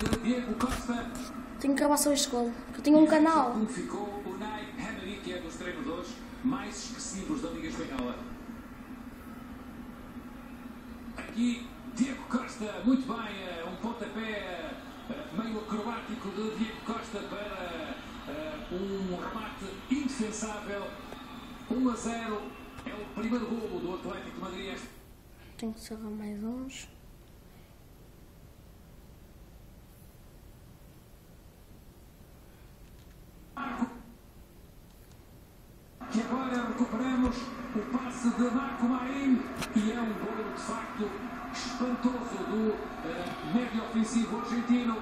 de Diego Costa. Tenho que gravar só este gol, porque eu tenho um canal. Como ficou o Unai Emery, que é dos treinadores mais expressivos da Liga Espanhola. Aqui, Diego Costa, muito bem, um pontapé meio acrobático de Diego Costa para um remate indefensável. 1-0, é o primeiro golo do Atlético de Madrid. Tenho que salvar mais uns. Que agora recuperamos o passe de Marco Marín e é um golo de facto espantoso do médio ofensivo argentino.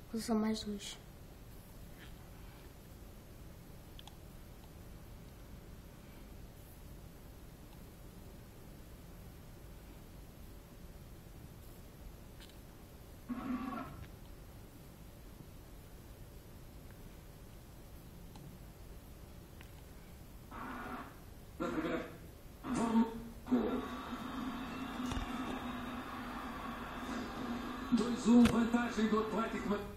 Vou usar mais dois. Na primeira vamos. 2-1, vantagem do Atlético Madrid.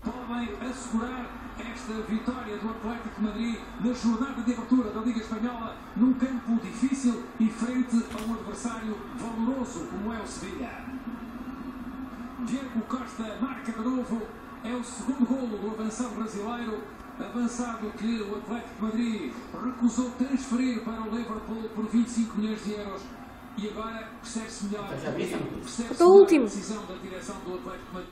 Podem assegurar esta vitória do Atlético de Madrid na jornada de abertura da Liga Espanhola, num campo difícil e frente a um adversário valoroso como é o Sevilha. Diego Costa marca de novo, é o segundo golo do avançado brasileiro, avançado que o Atlético de Madrid recusou transferir para o Liverpool por 25 milhões de euros. E agora percebe-se melhor, percebe-se melhor a decisão da direção do Atlético de Madrid.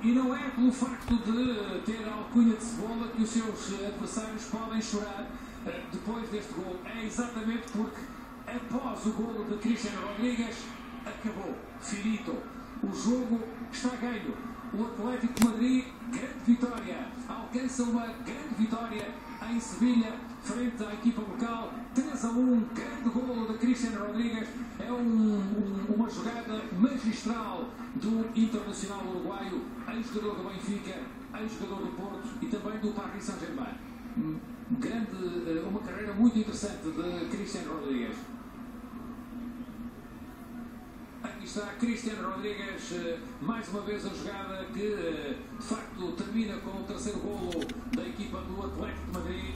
E não é pelo facto de ter a alcunha de cebola que os seus adversários podem chorar depois deste gol. É exatamente porque após o golo de Cristiano Rodrigues acabou, finito. O jogo está ganho. O Atlético de Madrid, grande vitória, alcança uma grande vitória em Sevilha, frente à equipa local. 3-1, grande golo de Cristiano Rodrigues. É uma jogada magistral do internacional uruguaio, ex-jogador do Benfica, ex-jogador do Porto e também do Paris Saint-Germain. Uma carreira muito interessante de Cristiano Rodrigues. Aqui está Cristiano Rodrigues, mais uma vez a jogada que de facto termina com o terceiro golo da equipa do Atlético de Madrid.